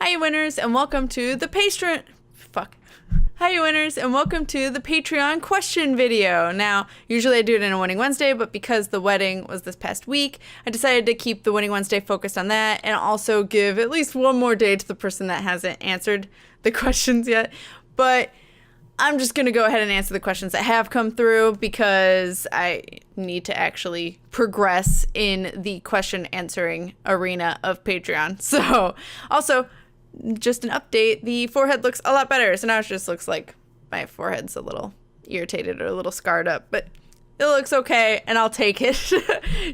Hi, you winners, and welcome to the Patreon. Hi, you winners, and welcome to the Patreon question video. Now, usually I do it in a Winning Wednesday, but because the wedding was this past week, I decided to keep the Winning Wednesday focused on that and also give at least one more day to the person that hasn't answered the questions yet. But I'm just going to go ahead and answer the questions that have come through because I need to actually progress in the question answering arena of Patreon. So, also, just an update, the forehead looks a lot better. So now it just looks like my forehead's a little irritated or a little scarred up, but it looks okay and I'll take it.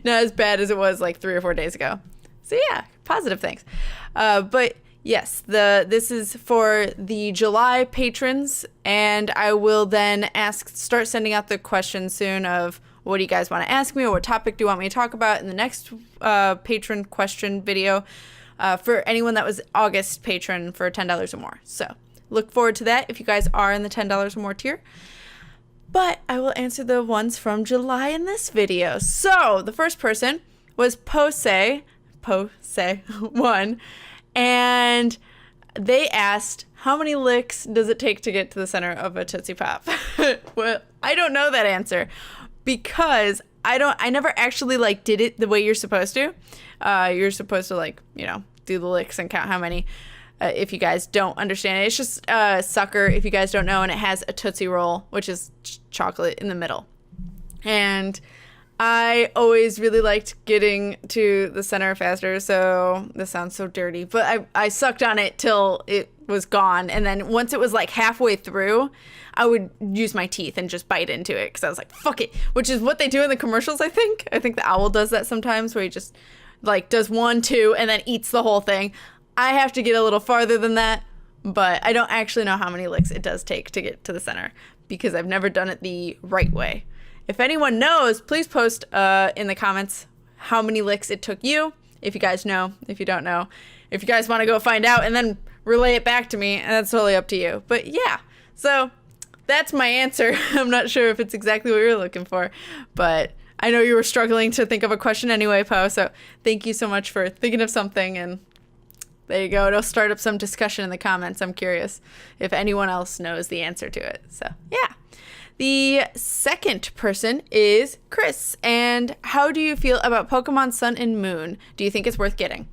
Not as bad as it was like 3 or 4 days ago. So yeah, positive things. But yes, this is for the July patrons, and I will then start sending out the questions soon of what do you guys want to ask me or what topic do you want me to talk about in the next patron question video. For anyone that was August patron for $10 or more. So look forward to that if you guys are in the $10 or more tier. But I will answer the ones from July in this video. So the first person was Pose1, and they asked, how many licks does it take to get to the center of a Tootsie Pop? Well, I don't know that answer because I never actually did it the way you're supposed to. You're supposed to do the licks and count how many. If you guys don't understand it, it's just sucker, if you guys don't know, and it has a Tootsie Roll, which is chocolate in the middle. And I always really liked getting to the center faster, so this sounds so dirty, but I sucked on it till it was gone, and then once it was halfway through, I would use my teeth and just bite into it, because I was like, fuck it, which is what they do in the commercials, I think. I think the owl does that sometimes, where he just does 1, 2, and then eats the whole thing. I have to get a little farther than that, but I don't actually know how many licks it does take to get to the center, because I've never done it the right way. If anyone knows, please post in the comments how many licks it took you, if you guys know, if you don't know. If you guys want to go find out and then relay it back to me, and that's totally up to you. But yeah, so that's my answer. I'm not sure if it's exactly what you're looking for, but I know you were struggling to think of a question anyway, Poe, so thank you so much for thinking of something, and there you go. It'll start up some discussion in the comments. I'm curious if anyone else knows the answer to it. So yeah. The second person is Chris, and how do you feel about Pokemon Sun and Moon? Do you think it's worth getting?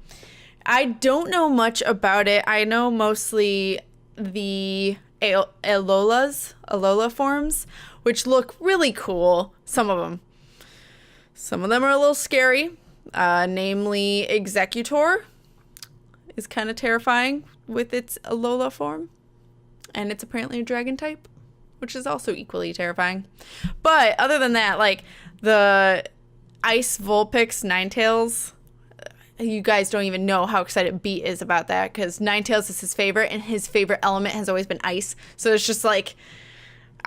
I don't know much about it. I know mostly the Alola forms, which look really cool. Some of them are a little scary, namely Executor is kind of terrifying with its Alola form, and it's apparently a dragon type, which is also equally terrifying. But other than that, the Ice Vulpix Ninetales, you guys don't even know how excited Beat is about that, because Ninetales is his favorite, and his favorite element has always been ice. So it's just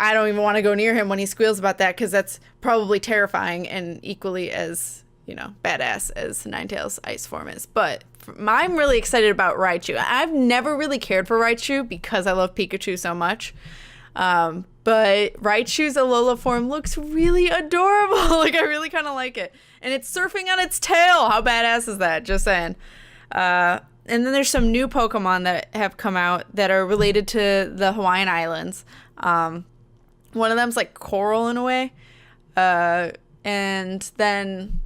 I don't even want to go near him when he squeals about that, because that's probably terrifying and equally as, badass as Ninetales ice form is. But I'm really excited about Raichu. I've never really cared for Raichu because I love Pikachu so much. But Raichu's Alola form looks really adorable. I really kind of like it. And it's surfing on its tail. How badass is that? Just saying. And then there's some new Pokemon that have come out that are related to the Hawaiian Islands. One of them's coral in a way. And then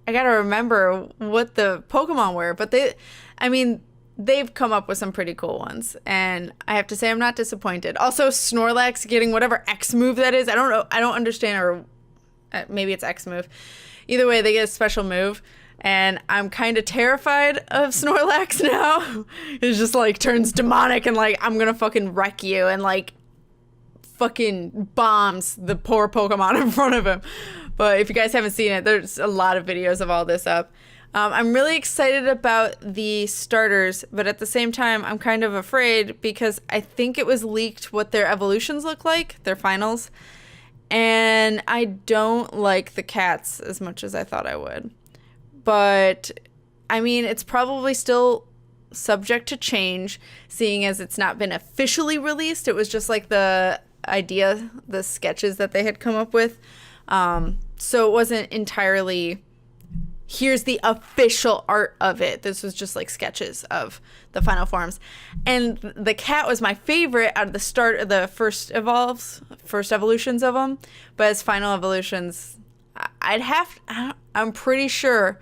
I gotta remember what the Pokemon were. But they've come up with some pretty cool ones, and I have to say I'm not disappointed. Also, Snorlax getting whatever X move that is. I don't know. I don't understand, or maybe it's X move. Either way, they get a special move, and I'm kind of terrified of Snorlax now. It just turns demonic and I'm gonna fucking wreck you, and fucking bombs the poor Pokemon in front of him. But if you guys haven't seen it, there's a lot of videos of all this up. I'm really excited about the starters, but at the same time, I'm kind of afraid because I think it was leaked what their evolutions look like, their finals, and I don't like the cats as much as I thought I would. But, it's probably still subject to change, seeing as it's not been officially released. It was just the idea, the sketches that they had come up with. So it wasn't entirely here's the official art of it. This was just like sketches of the final forms. And the cat was my favorite out of the start of the first evolutions of them. But as final evolutions, I'm pretty sure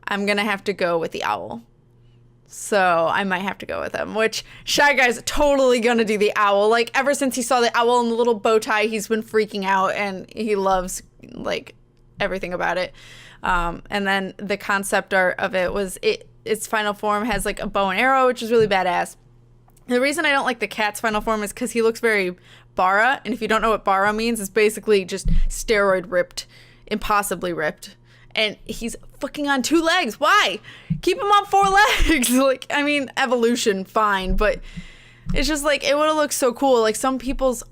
I'm going to have to go with the owl. So I might have to go with him, which Shy Guy's totally going to do the owl. Like, ever since he saw the owl and the little bow tie, he's been freaking out, and he loves, like, everything about it. And then the concept art of it was its final form has, like, a bow and arrow, which is really badass. The reason I don't like the cat's final form is because he looks very Bara, and if you don't know what Bara means, it's basically just steroid ripped, impossibly ripped. And he's fucking on 2 legs. Why? Keep him on 4 legs. Like, I mean, evolution, fine. But it's just like, it would have looked so cool. Like, some people's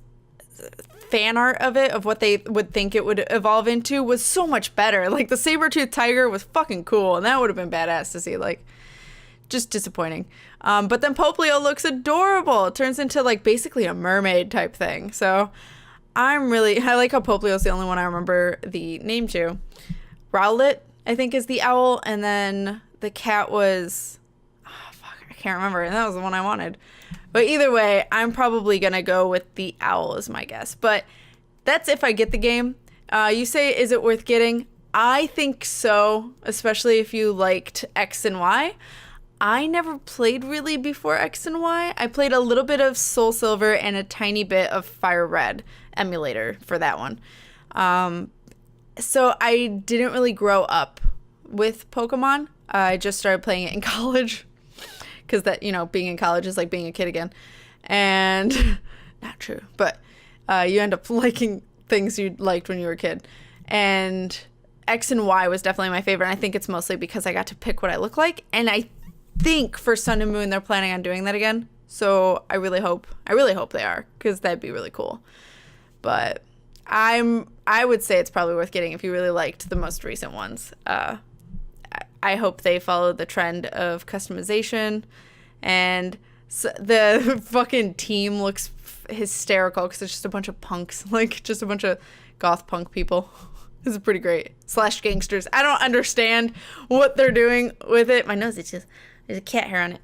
fan art of it, of what they would think it would evolve into, was so much better. Like, the saber-toothed tiger was fucking cool. And that would have been badass to see. Like, just disappointing. But then Poplio looks adorable. It turns into, like, basically a mermaid type thing. So I like how Poplio's the only one I remember the name to. Rowlet, I think, is the owl, and then the cat was, I can't remember, and that was the one I wanted. But either way, I'm probably gonna go with the owl as my guess. But that's if I get the game. You say, is it worth getting? I think so, especially if you liked X and Y. I never played really before X and Y. I played a little bit of Soul Silver and a tiny bit of Fire Red emulator for that one. So I didn't really grow up with Pokemon. I just started playing it in college because that, being in college is like being a kid again. And not true, but you end up liking things you liked when you were a kid. And X and Y was definitely my favorite. And I think it's mostly because I got to pick what I look like. And I think for Sun and Moon, they're planning on doing that again. So I really hope they are, because that'd be really cool. But I would say it's probably worth getting if you really liked the most recent ones. I hope they follow the trend of customization, and the fucking team looks hysterical because it's just a bunch of punks, like just a bunch of goth punk people. This is pretty great. / gangsters. I don't understand what they're doing with it. My nose itches. There's a cat hair on it.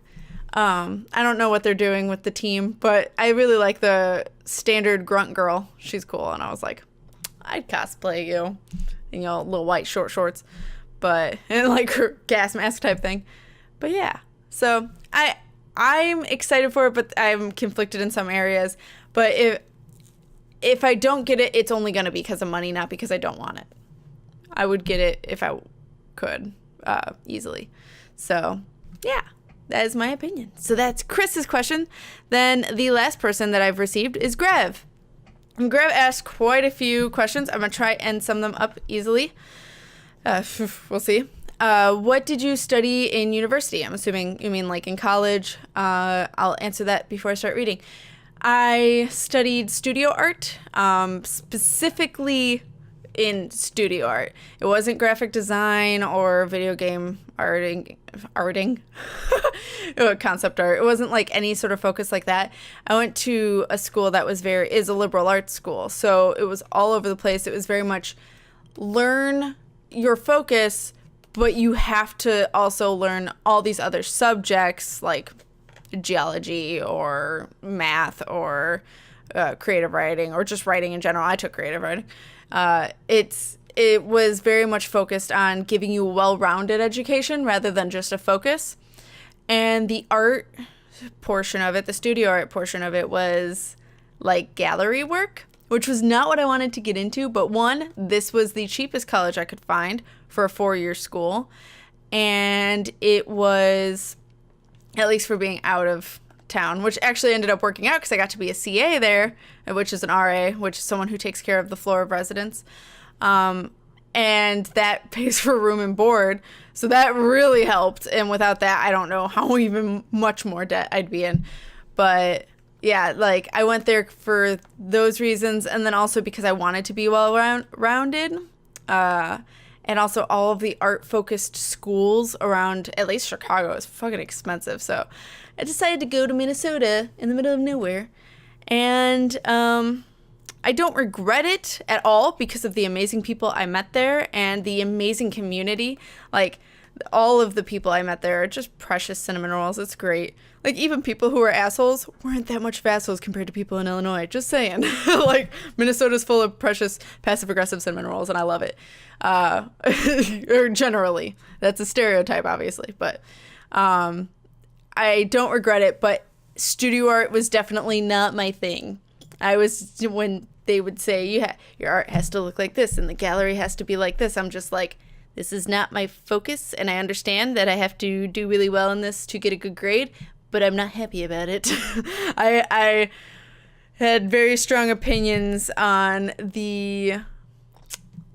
I don't know what they're doing with the team, but I really like the standard grunt girl. She's cool, and I was like, I'd cosplay you in little white short shorts, and like her gas mask type thing. But yeah, so I'm excited for it, but I'm conflicted in some areas. But if I don't get it, it's only gonna be because of money, not because I don't want it. I would get it if I could easily. So yeah. That is my opinion. So that's Chris's question. Then the last person that I've received is Grev. And Grev asked quite a few questions. I'm going to try and sum them up easily. We'll see. What did you study in university? I'm assuming you mean like in college. I'll answer that before I start reading. I studied studio art, specifically in studio art. It wasn't graphic design or video game arting concept art. It wasn't like any sort of focus like that. I went to a school that is a liberal arts school, so it was all over the place. It was very much learn your focus, but you have to also learn all these other subjects like geology or math or creative writing or just writing in general. I took creative writing. It was very much focused on giving you a well-rounded education rather than just a focus. And the art portion of it, the studio art portion of it, was like gallery work, which was not what I wanted to get into. But one, this was the cheapest college I could find for a 4-year school. And it was, at least for being out of town, which actually ended up working out because I got to be a CA there, which is an RA, which is someone who takes care of the floor of residence. And that pays for room and board. So that really helped. And without that, I don't know how even much more debt I'd be in. But yeah, like I went there for those reasons. And then also because I wanted to be well-rounded. And also all of the art-focused schools around, at least Chicago, is fucking expensive. So I decided to go to Minnesota in the middle of nowhere. And I don't regret it at all because of the amazing people I met there and the amazing community. Like, all of the people I met there are just precious cinnamon rolls. It's great. Like, even people who are assholes weren't that much of assholes compared to people in Illinois. Just saying. Like, Minnesota's full of precious passive-aggressive cinnamon rolls, and I love it. Or generally. That's a stereotype, obviously. But I don't regret it, but studio art was definitely not my thing. When they would say, your art has to look like this, and the gallery has to be like this, I'm just like, this is not my focus, and I understand that I have to do really well in this to get a good grade, but I'm not happy about it. I had very strong opinions on the,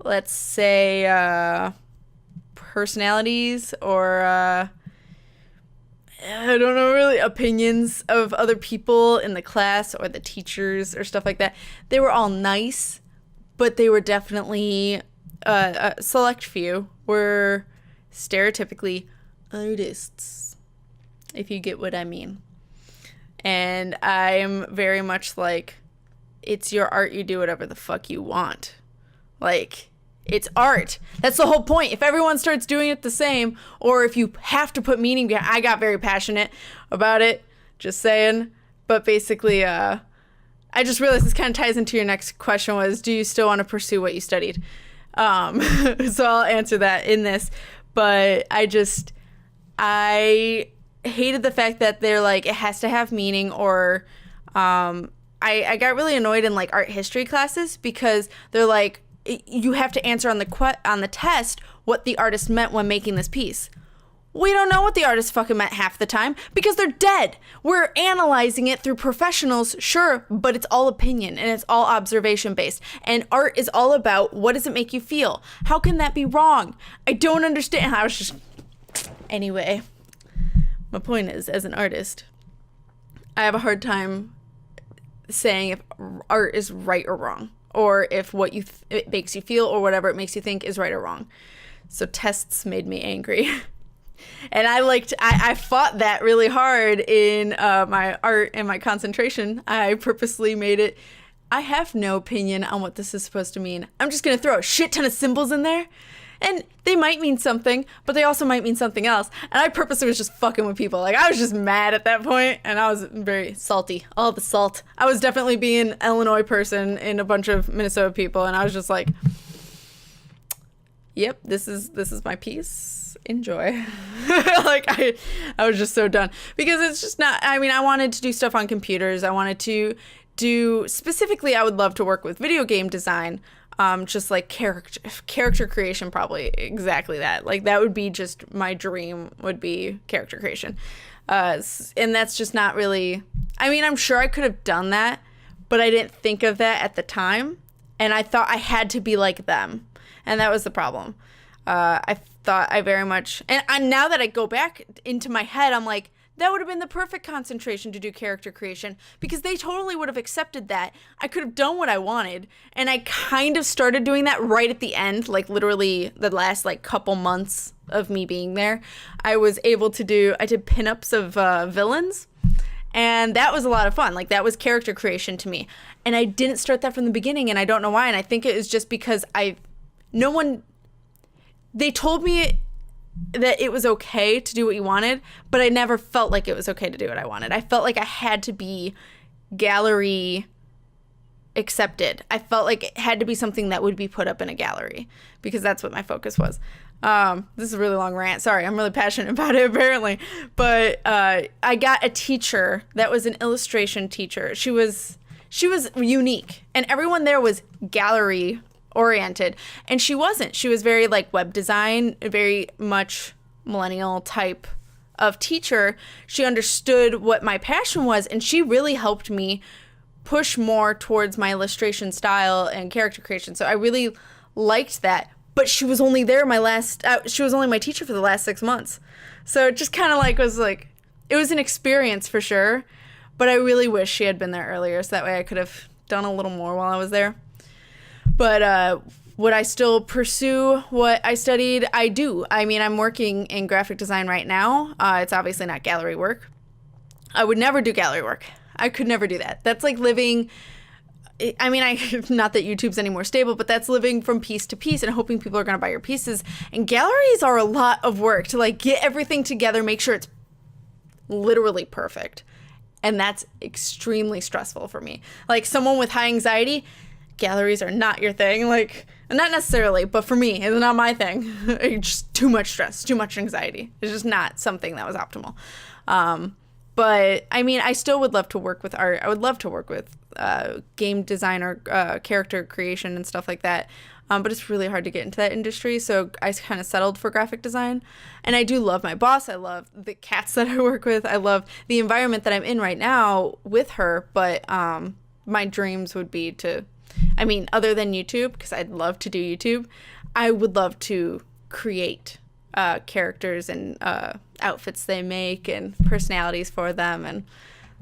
let's say, personalities or, I don't know, really, opinions of other people in the class or the teachers or stuff like that. They were all nice, but they were definitely... a select few were stereotypically artists, if you get what I mean. And I'm very much like, it's your art, you do whatever the fuck you want. Like, it's art. That's the whole point. If everyone starts doing it the same, or if you have to put meaning behind, I got very passionate about it, just saying. But basically, I just realized this kind of ties into your next question was, do you still want to pursue what you studied? So I'll answer that in this, but I hated the fact that they're like, it has to have meaning, or, I got really annoyed in like art history classes because they're like, you have to answer on the test what the artist meant when making this piece. We don't know what the artist fucking meant half the time because they're dead. We're analyzing it through professionals, sure, but it's all opinion and it's all observation based. And art is all about, what does it make you feel? How can that be wrong? I don't understand. I was just... Anyway, my point is, as an artist, I have a hard time saying if art is right or wrong, or if what it makes you feel or whatever it makes you think is right or wrong. So tests made me angry. And I fought that really hard in my art and my concentration. I purposely made it, I have no opinion on what this is supposed to mean. I'm just going to throw a shit ton of symbols in there. And they might mean something, but they also might mean something else. And I purposely was just fucking with people. Like, I was just mad at that point, and I was very salty. All the salt. I was definitely being an Illinois person in a bunch of Minnesota people, and I was just like, yep, this is my piece. Enjoy. Like, I was just so done because it's just not, I mean, I wanted to do stuff on computers. I wanted to do, specifically, I would love to work with video game design, just like character creation, probably exactly that. Like, that would be just my dream, would be character creation. And that's just not really, I mean, I'm sure I could have done that, but I didn't think of that at the time. And I thought I had to be like them. And that was the problem. I thought I very much, and now that I go back into my head, I'm like, that would have been the perfect concentration to do character creation because they totally would have accepted that. I could have done what I wanted, and I kind of started doing that right at the end, like literally the last like couple months of me being there. I did pinups of villains, and that was a lot of fun. Like, that was character creation to me, and I didn't start that from the beginning, and I don't know why, and I think it was just because they told me that it was okay to do what you wanted, but I never felt like it was okay to do what I wanted. I felt like I had to be gallery accepted. I felt like it had to be something that would be put up in a gallery because that's what my focus was. This is a really long rant. Sorry, I'm really passionate about it apparently. But I got a teacher that was an illustration teacher. She was unique, and everyone there was gallery oriented, and she wasn't. She was very like web design, very much millennial type of teacher. She understood what my passion was, and she really helped me push more towards my illustration style and character creation. So I really liked that. But she was only there she was only my teacher for the last 6 months. So it just kind of like was like, it was an experience for sure, but I really wish she had been there earlier so that way I could have done a little more while I was there. But would I still pursue what I studied? I do. I mean, I'm working in graphic design right now. It's obviously not gallery work. I would never do gallery work. I could never do that. That's like living I mean, not that YouTube's any more stable, but that's living from piece to piece and hoping people are going to buy your pieces. And galleries are a lot of work to like get everything together, make sure it's literally perfect. And that's extremely stressful for me. Like someone with high anxiety, galleries are not your thing. Like, not necessarily, but for me, it's not my thing. It's just too much stress, too much anxiety. It's just not something that was optimal. But I mean, I still would love to work with art. I would love to work with game design or character creation and stuff like that. But it's really hard to get into that industry. So I kind of settled for graphic design. And I do love my boss. I love the cats that I work with. I love the environment that I'm in right now with her. But my dreams would be to, I mean, other than YouTube, because I'd love to do YouTube, I would love to create characters and outfits they make and personalities for them. And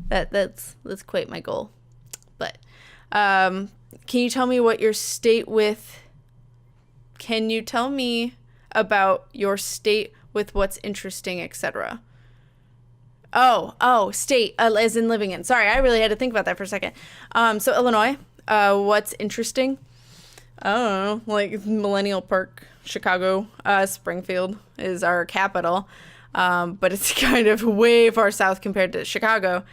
that's quite my goal. But can you tell me what your state with... Can you tell me about your state with what's interesting, etc.? Oh, state, as in living in. Sorry, I really had to think about that for a second. So Illinois, what's interesting? I don't know, like Millennial Park, Chicago, Springfield is our capital, but it's kind of way far south compared to Chicago.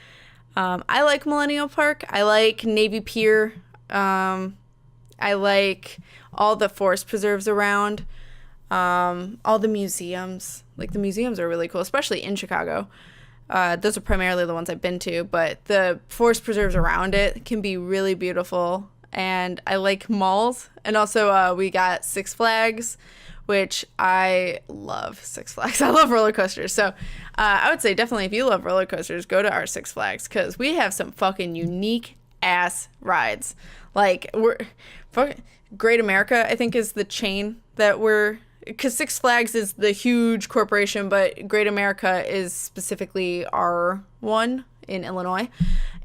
I like Millennial Park. I like Navy Pier. I like all the forest preserves around, all the museums. Like the museums are really cool, especially in Chicago. Those are primarily the ones I've been to, but the forest preserves around it can be really beautiful. And I like malls. And also we got Six Flags, which I love Six Flags. I love roller coasters. So I would say definitely if you love roller coasters, go to our Six Flags because we have some fucking unique ass rides. Like Great America, I think, is the chain that because Six Flags is the huge corporation, but Great America is specifically our one in Illinois.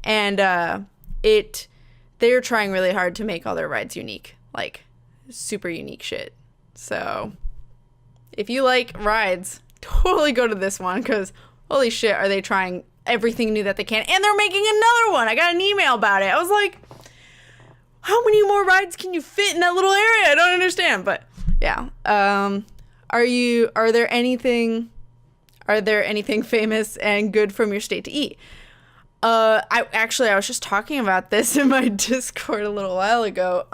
And they're trying really hard to make all their rides unique, like super unique shit. So if you like rides, totally go to this one because holy shit, are they trying everything new that they can. And they're making another one. I got an email about it. I was like, how many more rides can you fit in that little area? I don't understand. But yeah. Are there anything famous and good from your state to eat? I was just talking about this in my Discord a little while ago,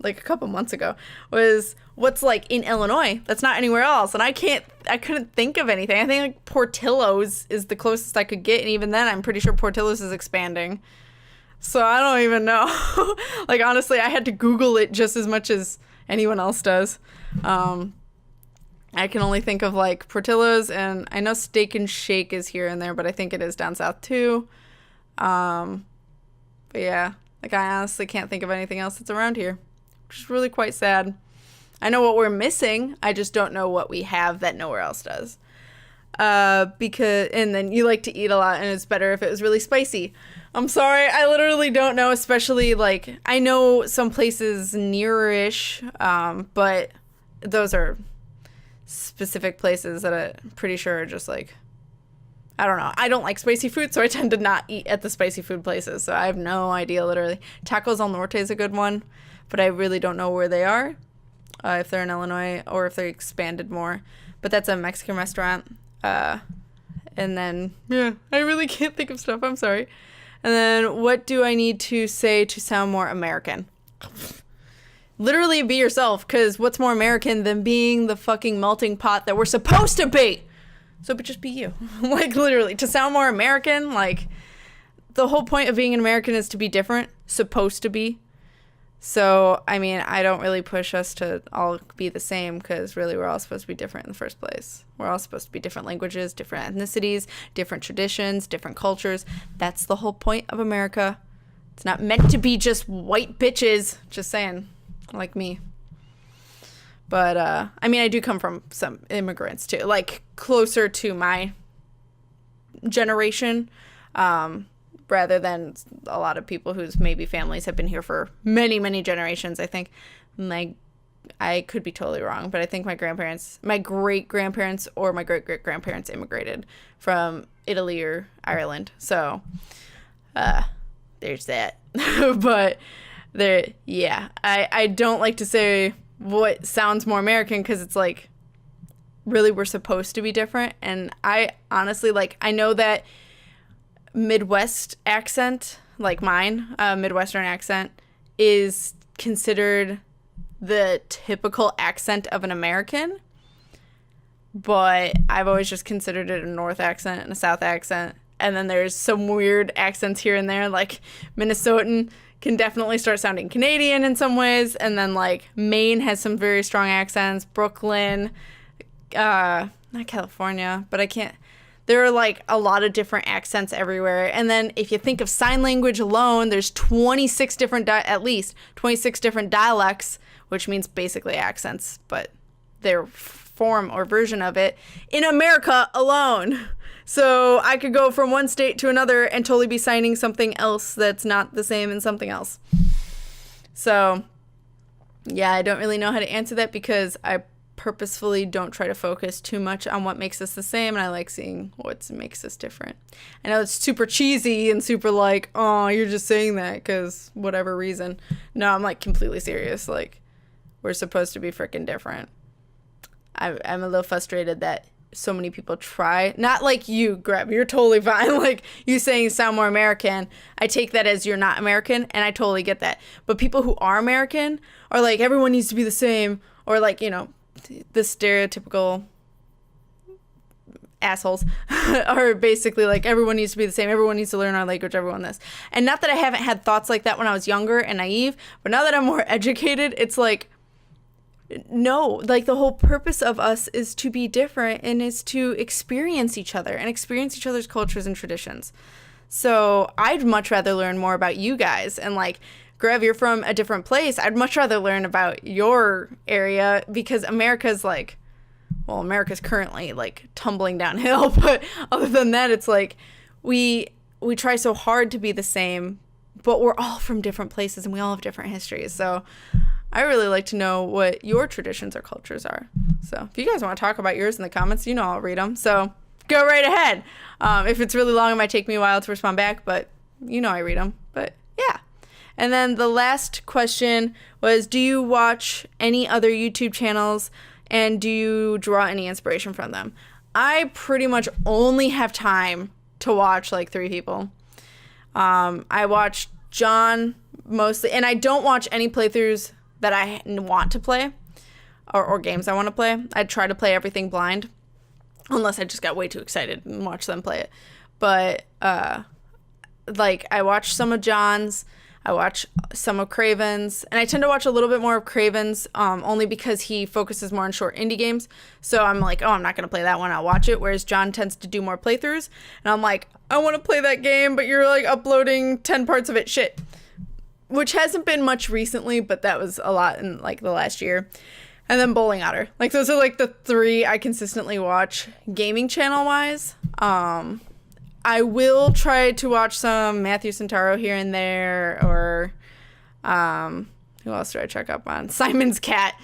like a couple months ago, was what's like in Illinois that's not anywhere else. And I couldn't think of anything. I think like Portillo's is the closest I could get. And even then I'm pretty sure Portillo's is expanding. So I don't even know. Like, honestly, I had to Google it just as much as anyone else does. I can only think of like Portillo's, and I know Steak and Shake is here and there, but I think it is down south too. But yeah, like I honestly can't think of anything else that's around here, which is really quite sad. I know what we're missing. I just don't know what we have that nowhere else does. And then you like to eat a lot, and it's better if it was really spicy. I'm sorry, I literally don't know, especially like I know some places near-ish, but those are specific places that I'm pretty sure are just like, I don't know. I don't like spicy food, so I tend to not eat at the spicy food places. So I have no idea, literally. Tacos El Norte is a good one, but I really don't know where they are, if they're in Illinois or if they expanded more. But that's a Mexican restaurant. And then, yeah, I really can't think of stuff. I'm sorry. And then, what do I need to say to sound more American? Literally be yourself, because what's more American than being the fucking melting pot that we're supposed to be? So but just be you. Like, literally, to sound more American, like, the whole point of being an American is to be different, supposed to be. So, I mean, I don't really push us to all be the same, because really we're all supposed to be different in the first place. We're all supposed to be different languages, different ethnicities, different traditions, different cultures. That's the whole point of America. It's not meant to be just white bitches, just saying, like me. But, I mean, I do come from some immigrants, too, like, closer to my generation, rather than a lot of people whose maybe families have been here for many, many generations. I think I could be totally wrong, but I think my great-grandparents or my great-great-grandparents immigrated from Italy or Ireland. So, there's that. But, I don't like to say what sounds more American because it's like, really, we're supposed to be different. And I honestly, like, I know that Midwest accent, like mine, Midwestern accent, is considered the typical accent of an American. But I've always just considered it a North accent and a South accent. And then there's some weird accents here and there, like Minnesotan can definitely start sounding Canadian in some ways. And then, like, Maine has some very strong accents. Brooklyn, not California, but I can't. There are, like, a lot of different accents everywhere. And then if you think of sign language alone, there's 26 different, at least 26 different dialects, which means basically accents, but their form or version of it in America alone. So I could go from one state to another and totally be signing something else that's not the same in something else. So, yeah, I don't really know how to answer that because I purposefully don't try to focus too much on what makes us the same, and I like seeing what makes us different. I know it's super cheesy and super like, oh, you're just saying that because whatever reason. No, I'm like completely serious. Like, we're supposed to be freaking different. I'm a little frustrated that so many people try. Not like you, Grev. You're totally fine. Like, you saying sound more American, I take that as you're not American, and I totally get that. But people who are American are like, everyone needs to be the same, or like, you know, the stereotypical assholes are basically like, everyone needs to be the same, everyone needs to learn our language, everyone this. And not that I haven't had thoughts like that when I was younger and naive, but now that I'm more educated, it's like, no, like, the whole purpose of us is to be different and is to experience each other and experience each other's cultures and traditions. So I'd much rather learn more about you guys. And like, Grev, you're from a different place. I'd much rather learn about your area because America's like, well, America's currently like tumbling downhill. But other than that, it's like we try so hard to be the same, but we're all from different places and we all have different histories. So I really like to know what your traditions or cultures are. So if you guys want to talk about yours in the comments, you know I'll read them. So go right ahead. If it's really long, it might take me a while to respond back, but you know I read them. But yeah. And then the last question was, do you watch any other YouTube channels and do you draw any inspiration from them? I pretty much only have time to watch like 3 people. I watch John mostly, and I don't watch any playthroughs that I want to play or games I want to play. I try to play everything blind unless I just got way too excited and watch them play it. But like, I watch some of John's, I watch some of Craven's, and I tend to watch a little bit more of Craven's only because he focuses more on short indie games. So I'm like, oh, I'm not going to play that one, I'll watch it. Whereas John tends to do more playthroughs, and I'm like, I want to play that game, but you're like uploading 10 parts of it. Shit. Which hasn't been much recently, but that was a lot in like the last year. And then Bowling Otter. Like, those are like the 3 I consistently watch gaming channel wise. I will try to watch some Matthew Centaro here and there, or who else do I check up on? Simon's Cat.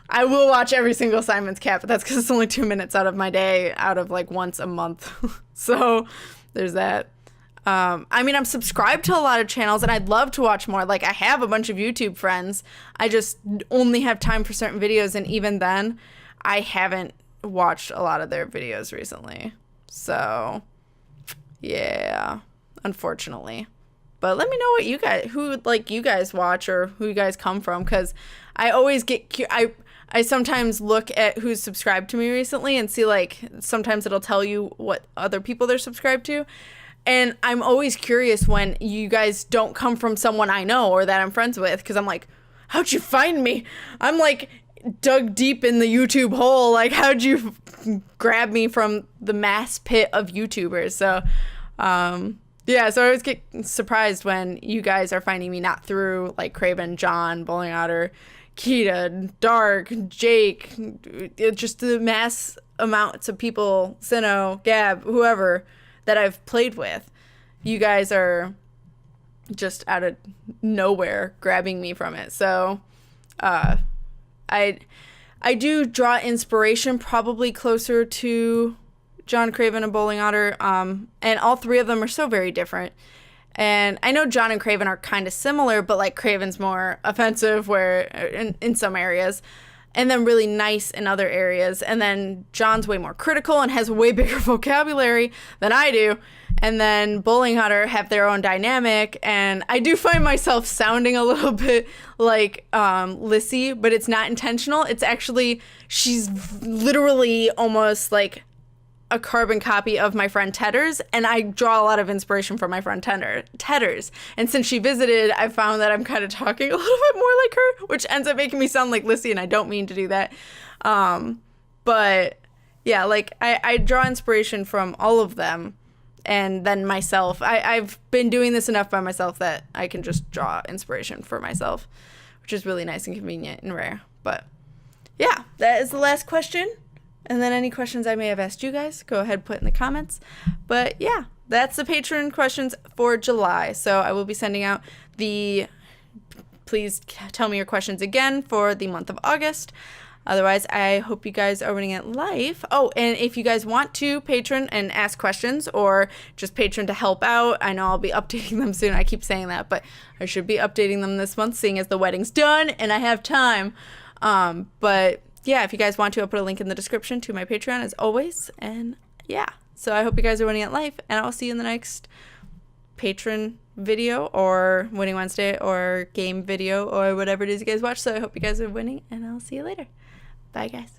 I will watch every single Simon's Cat, but that's because it's only 2 minutes out of my day out of like once a month. So there's that. I mean, I'm subscribed to a lot of channels and I'd love to watch more. Like, I have a bunch of YouTube friends. I just only have time for certain videos. And even then, I haven't watched a lot of their videos recently. So, yeah, unfortunately. But let me know what you guys watch or who you guys come from. Because I always get, I sometimes look at who's subscribed to me recently and see, like, sometimes it'll tell you what other people they're subscribed to. And I'm always curious when you guys don't come from someone I know or that I'm friends with, because I'm like, how'd you find me? I'm like dug deep in the YouTube hole. Like, how'd you grab me from the mass pit of YouTubers? So, yeah, so I always get surprised when you guys are finding me not through like Craven, John, Bowling Otter, Keita, Dark, Jake, just the mass amounts of people, Sino, Gab, whoever that I've played with. You guys are just out of nowhere grabbing me from it. So I do draw inspiration probably closer to John Craven and Bowling Otter, and all 3 of them are so very different. And I know John and Craven are kind of similar, but like Craven's more offensive where in some areas, and then really nice in other areas. And then John's way more critical and has way bigger vocabulary than I do. And then Bull and Hunter have their own dynamic. And I do find myself sounding a little bit like Lissy, but it's not intentional. It's actually, she's literally almost like a carbon copy of my friend Tedders, and I draw a lot of inspiration from my friend Tedders. And since she visited, I found that I'm kind of talking a little bit more like her, which ends up making me sound like Lissy, and I don't mean to do that. But yeah, like I draw inspiration from all of them, and then myself. I've been doing this enough by myself that I can just draw inspiration for myself, which is really nice and convenient and rare. But yeah, that is the last question. And then any questions I may have asked you guys, go ahead and put in the comments. But yeah, that's the Patreon questions for July. So I will be sending out the please tell me your questions again for the month of August. Otherwise, I hope you guys are winning at life. Oh, and if you guys want to Patreon and ask questions or just Patreon to help out, I know I'll be updating them soon. I keep saying that, but I should be updating them this month, seeing as the wedding's done and I have time. But yeah, if you guys want to, I'll put a link in the description to my Patreon as always. And yeah, so I hope you guys are winning at life, and I'll see you in the next patron video or Winning Wednesday or game video or whatever it is you guys watch. So I hope you guys are winning, and I'll see you later. Bye, guys.